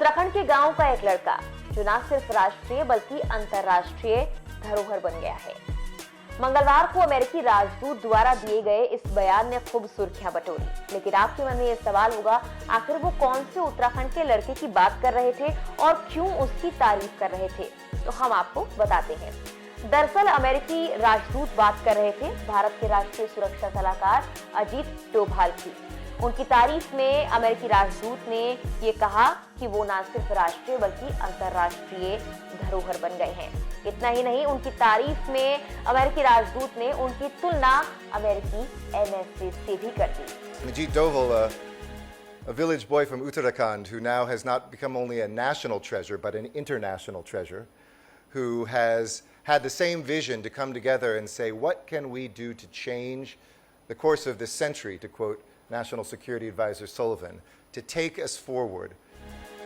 उत्तराखंड के गांव का एक लड़का जो न सिर्फ राष्ट्रीय बल्कि अंतर्राष्ट्रीय धरोहर बन गया है। मंगलवार को अमेरिकी राजदूत द्वारा दिए गए इस बयान ने खूब सुर्खियां बटोरी, लेकिन आपके मन में यह सवाल होगा, आखिर वो कौन से उत्तराखंड के लड़के की बात कर रहे थे और क्यों उसकी तारीफ कर रहे थे? तो हम आपको बताते हैं। दरअसल अमेरिकी राजदूत बात कर रहे थे भारत के राष्ट्रीय सुरक्षा सलाहकार अजीत डोभाल की। उनकी तारीफ में अमेरिकी राजदूत ने ये कहा कि वो न सिर्फ राष्ट्रीय बल्कि अंतर्राष्ट्रीय धरोहर बन गए हैं। इतना ही नहीं, उनकी तारीफ में अमेरिकी राजदूत ने उनकी तुलना अमेरिकी एनएसए से भी कर दी। Ajit Doval, a village boy from Uttarakhand who now has not become only a national treasure but an international treasure, who has had the same vision to come together and say, what can we do to change the course of this century, to quote National Security Advisor Sullivan, to take us forward.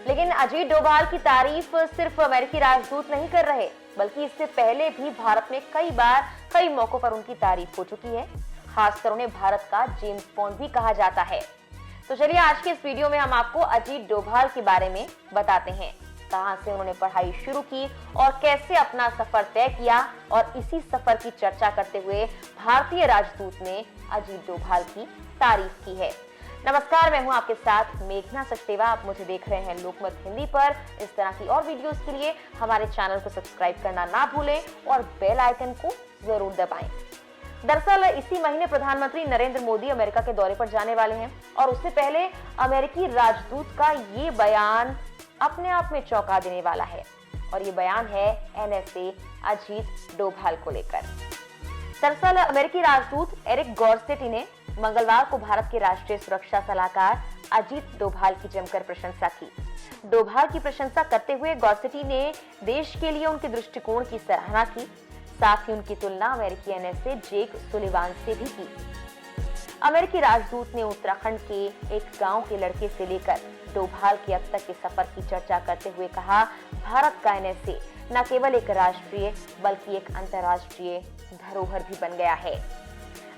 लेकिन अजीत डोभाल की तारीफ सिर्फ अमेरिकी राजदूत नहीं कर रहे, बल्कि इससे पहले भी भारत में कई बार कई मौकों पर उनकी तारीफ हो चुकी है। खासकर उन्हें भारत का जेम्स बॉन्ड भी कहा जाता है। तो चलिए आज के इस वीडियो में हम आपको अजीत डोभाल के बारे में बताते हैं, कहां से उन्होंने पढ़ाई शुरू की और कैसे अपना सफर तय किया, और इसी सफर की चर्चा करते हुए भारतीय राजदूत ने अजीत डोभाल की तारीफ की है। नमस्कार, मैं हूं आपके साथ मेघना सचदेवा। आप मुझे देख रहे हैं लोकमत हिंदी पर। इस तरह की और वीडियोस के लिए हमारे चैनल को सब्सक्राइब करना ना भूलें और बेल आइकन को जरूर दबाएं। दरअसल इसी महीने प्रधानमंत्री नरेंद्र मोदी अमेरिका के दौरे पर जाने वाले हैं, और उससे पहले अमेरिकी राजदूत का ये बयान अपने आप में चौंका देने वाला है, और ये बयान है एनएसए अजीत डोभाल को लेकर। दरअसल अमेरिकी राजदूत एरिक गॉरसेटी ने मंगलवार को भारत के राष्ट्रीय सुरक्षा सलाहकार अजीत डोभाल की जमकर प्रशंसा की। डोभाल की प्रशंसा करते हुए गॉरसेटी ने देश के लिए उनके दृष्टिकोण की सराहना की, साथ ही उनकी तुलना अमेरिकी एनएसए जेक सुलिवान से भी की। अमेरिकी राजदूत ने उत्तराखंड के एक गांव के लड़के से लेकर डोभाल के अब तक के सफर की चर्चा करते हुए कहा, भारत का एनएसए न केवल एक राष्ट्रीय बल्कि एक अंतर्राष्ट्रीय धरोहर भी बन गया है।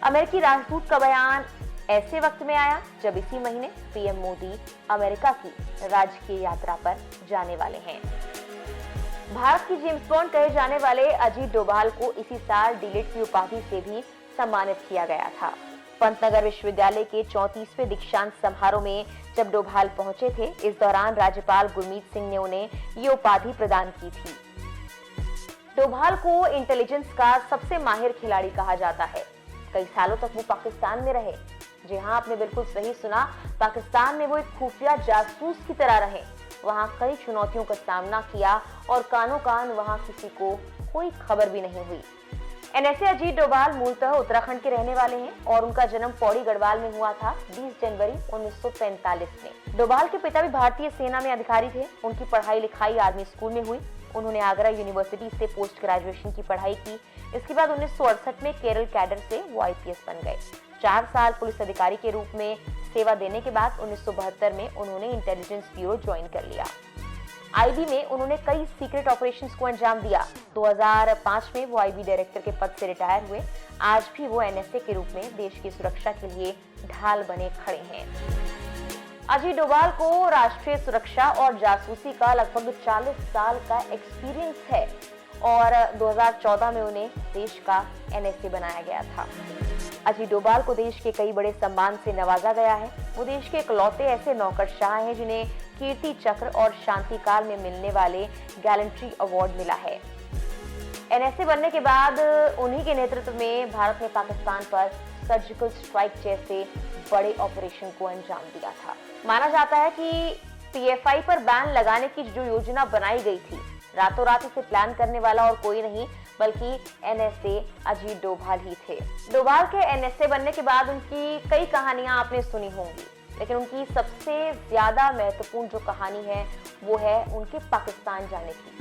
अमेरिकी राजदूत का बयान ऐसे वक्त में आया जब इसी महीने पीएम मोदी अमेरिका की राजकीय यात्रा पर जाने वाले हैं। भारत की जेम्स बॉन्ड कहे जाने वाले अजीत डोभाल को इसी साल डीलिट की उपाधि से भी सम्मानित किया गया था। पंतनगर विश्वविद्यालय के 34वें दीक्षांत समारोह में जब डोभाल पहुंचे थे, इस दौरान राज्यपाल गुरमीत सिंह ने उन्हें ये उपाधि प्रदान की थी। डोभाल को इंटेलिजेंस का सबसे माहिर खिलाड़ी कहा जाता है। कई सालों तक वो पाकिस्तान में रहे। जी हाँ, आपने बिल्कुल सही सुना, पाकिस्तान में वो एक खुफिया जासूस की तरह रहे। वहाँ कई चुनौतियों का सामना किया और कानो कान वहाँ किसी को कोई खबर भी नहीं हुई। एनएसए अजीत डोभाल मूलतः उत्तराखंड के रहने वाले हैं और उनका जन्म पौड़ी गढ़वाल में हुआ था 20 जनवरी 1945 में। डोभाल के पिता भी भारतीय सेना में अधिकारी थे। उनकी पढ़ाई लिखाई आर्मी स्कूल में हुई। उन्होंने आगरा यूनिवर्सिटी से पोस्ट ग्रेजुएशन की पढ़ाई की। इसके बाद 1968 में केरल कैडर से वो आईपीएस बन गए। 4 साल पुलिस अधिकारी के रूप में सेवा देने के बाद 1972 में उन्होंने इंटेलिजेंस ब्यूरो ज्वाइन कर लिया। आईबी में उन्होंने कई सीक्रेट ऑपरेशंस को अंजाम दिया। 2005 में वो आईबी डायरेक्टर के पद से रिटायर हुए। आज भी वो एनएसए के रूप में देश की सुरक्षा के लिए ढाल बने खड़े हैं। अजीत डोभाल को राष्ट्रीय सुरक्षा और जासूसी का लगभग 40 साल का एक्सपीरियंस है, और 2014 में उन्हें देश का एनएसए बनाया गया था। अजीत डोभाल को देश के कई बड़े सम्मान से नवाजा गया है। वो देश के इकलौते ऐसे नौकरशाह हैं जिन्हें कीर्ति चक्र और शांति काल में मिलने वाले गैलेंट्री अवार्ड मिला है। एनएसए बनने के बाद उन्हीं के नेतृत्व में भारत ने पाकिस्तान पर सर्जिकल स्ट्राइक जैसे बड़े ऑपरेशन को अंजाम दिया था। माना जाता है कि पीएफआई पर बैन लगाने की जो योजना बनाई गई थी, रातों रात इसे प्लान करने वाला और कोई नहीं बल्कि एनएसए अजीत डोभाल ही थे। डोभाल के एनएसए बनने के बाद उनकी कई कहानियां आपने सुनी होंगी, लेकिन उनकी सबसे ज्यादा महत्वपूर्ण जो कहानी है वो है उनके पाकिस्तान जाने की।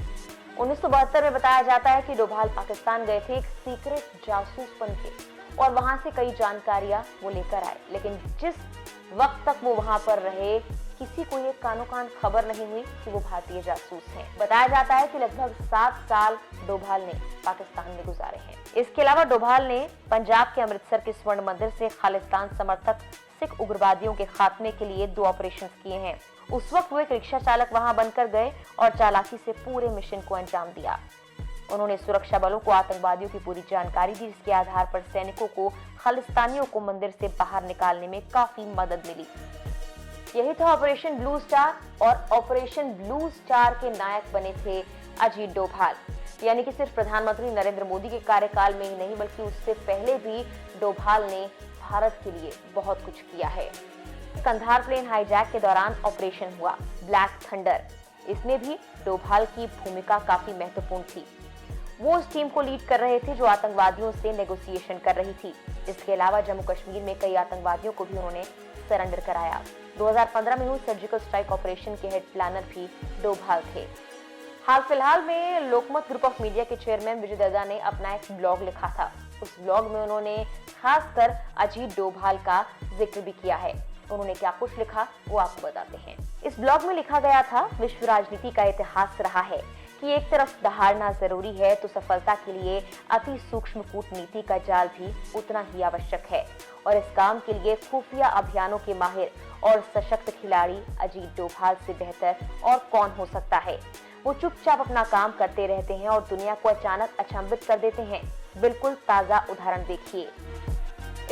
1972 में बताया जाता है कि डोभाल पाकिस्तान गए थे एक सीक्रेट जासूस बन के, और वहां से कई जानकारियां वो लेकर आए। लेकिन जिस वक्त तक वो वहां पर रहे, किसी को ये कानो कान खबर नहीं हुई कि वो भारतीय जासूस हैं। बताया जाता है कि लगभग 7 साल डोभाल ने पाकिस्तान में गुजारे हैं। इसके अलावा डोभाल ने पंजाब के अमृतसर के स्वर्ण मंदिर से खालिस्तान समर्थक सिख उग्रवादियों के खात्मे के लिए 2 ऑपरेशन किए हैं। उस वक्त वो एक रिक्शा चालक वहां बनकर गए और चालाकी से पूरे मिशन को अंजाम दिया। उन्होंने सुरक्षा बलों को आतंकवादियों की पूरी जानकारी दी, जिसके आधार पर सैनिकों को खालिस्तानियों को मंदिर से बाहर निकालने में काफी मदद मिली। यही था ऑपरेशन ब्लू स्टार, और ऑपरेशन ब्लू स्टार के नायक बने थे अजीत डोभाल। यानी कि सिर्फ प्रधानमंत्री नरेंद्र मोदी के कार्यकाल में ही नहीं, बल्कि उससे पहले भी डोभाल ने भारत के लिए बहुत कुछ किया है। कंधार प्लेन हाईजैक के दौरान ऑपरेशन हुआ ब्लैक थंडर, इसमें भी डोभाल की भूमिका काफी महत्वपूर्ण थी। वो उस टीम को लीड कर रहे थे जो आतंकवादियों से नेगोशिएशन कर रही थी। इसके अलावा जम्मू कश्मीर में कई आतंकवादियों को भी उन्होंने सरेंडर कराया। 2015 में हुई सर्जिकल स्ट्राइक ऑपरेशन के हेड प्लानर भी डोभाल थे। हाल फिलहाल में लोकमत ग्रुप ऑफ मीडिया के चेयरमैन विजय दद्दा ने अपना एक ब्लॉग लिखा था। उस ब्लॉग में उन्होंने खासकर अजीत डोभाल का जिक्र भी किया है। उन्होंने क्या कुछ लिखा वो आपको बताते हैं। इस ब्लॉग में लिखा गया था, विश्व राजनीति का इतिहास रहा है कि एक तरफ दहाड़ना जरूरी है तो सफलता के लिए अति सूक्ष्म कूटनीति का जाल भी उतना ही आवश्यक है, और इस काम के लिए खुफिया अभियानों के माहिर और सशक्त खिलाड़ी अजीत डोभाल से बेहतर और कौन हो सकता है। वो चुपचाप अपना काम करते रहते हैं और दुनिया को अचानक अचंभित कर देते हैं। बिल्कुल ताजा उदाहरण देखिए।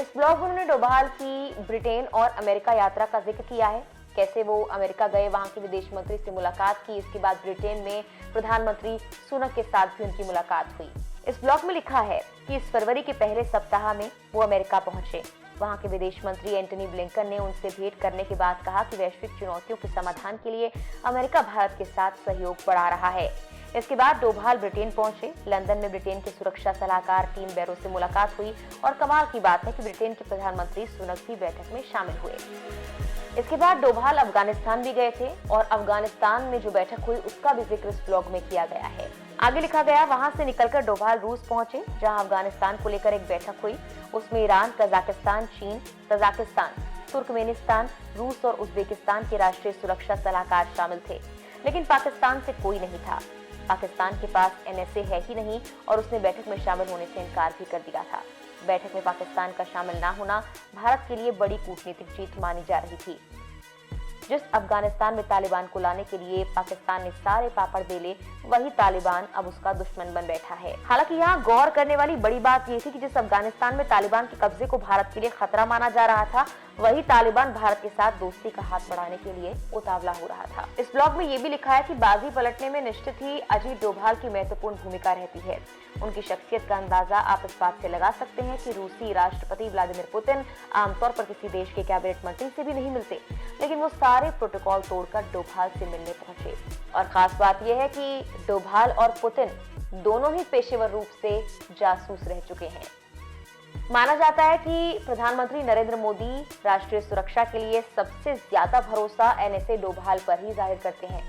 इस ब्लॉग में उन्होंने डोभाल की ब्रिटेन और अमेरिका यात्रा का जिक्र किया है, कैसे वो अमेरिका गए, वहां के विदेश मंत्री से मुलाकात की। इसके बाद ब्रिटेन में प्रधानमंत्री सुनक के साथ भी उनकी मुलाकात हुई। इस ब्लॉग में लिखा है कि इस फरवरी के पहले सप्ताह में वो अमेरिका पहुंचे। वहां के विदेश मंत्री एंटनी ब्लिंकन ने उनसे भेंट करने के बाद कहा कि वैश्विक चुनौतियों के समाधान के लिए अमेरिका भारत के साथ सहयोग बढ़ा रहा है। इसके बाद डोभाल ब्रिटेन पहुंचे। लंदन में ब्रिटेन के सुरक्षा सलाहकार टीम बैरो से मुलाकात हुई, और कमाल की बात है कि ब्रिटेन के प्रधानमंत्री सुनक भी बैठक में शामिल हुए। इसके बाद डोभाल अफगानिस्तान भी गए थे, और अफगानिस्तान में जो बैठक हुई उसका भी जिक्र इस ब्लॉग में किया गया है। आगे लिखा गया, वहां से निकलकर डोभाल रूस पहुंचे, जहां अफगानिस्तान को लेकर एक बैठक हुई। उसमें ईरान, कजाकिस्तान, चीन, तजाकिस्तान, तुर्कमेनिस्तान, रूस और उज्बेकिस्तान के राष्ट्रीय सुरक्षा सलाहकार शामिल थे, लेकिन पाकिस्तान से कोई नहीं था। पाकिस्तान के पास NSA है ही नहीं, और उसने बैठक में शामिल होने से इनकार भी कर दिया था। बैठक में पाकिस्तान का शामिल ना होना भारत के लिए बड़ी कूटनीतिक जीत मानी जा रही थी। जिस अफगानिस्तान में तालिबान को लाने के लिए पाकिस्तान ने सारे पापड़ बेले, वही तालिबान अब उसका दुश्मन बन बैठा है। हालांकि यहाँ गौर करने वाली बड़ी बात ये थी कि जिस अफगानिस्तान में तालिबान के कब्जे को भारत के लिए खतरा माना जा रहा था, वही तालिबान भारत के साथ दोस्ती का हाथ बढ़ाने के लिए उतावला हो रहा था। इस ब्लॉग में ये भी लिखा है कि बाजी पलटने में निश्चित ही अजीत डोभाल की महत्वपूर्ण भूमिका रहती है। उनकी शख्सियत का अंदाजा आप इस बात से लगा सकते हैं कि रूसी राष्ट्रपति व्लादिमीर पुतिन आमतौर पर किसी देश के कैबिनेट मंत्री से भी नहीं मिलते, लेकिन वो सारे प्रोटोकॉल तोड़कर डोभाल से मिलने पहुंचे। और खास बात यह है कि डोभाल और पुतिन दोनों ही पेशेवर रूप से जासूस रह चुके हैं। माना जाता है कि प्रधानमंत्री नरेंद्र मोदी राष्ट्रीय सुरक्षा के लिए सबसे ज्यादा भरोसा NSA डोभाल पर ही जाहिर करते हैं,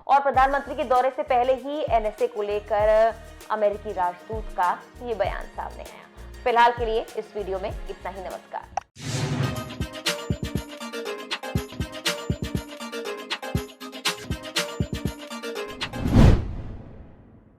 और प्रधानमंत्री के दौरे से पहले ही NSA को लेकर अमेरिकी राजदूत का ये बयान सामने आया। फिलहाल के लिए इस वीडियो में इतना ही। नमस्कार।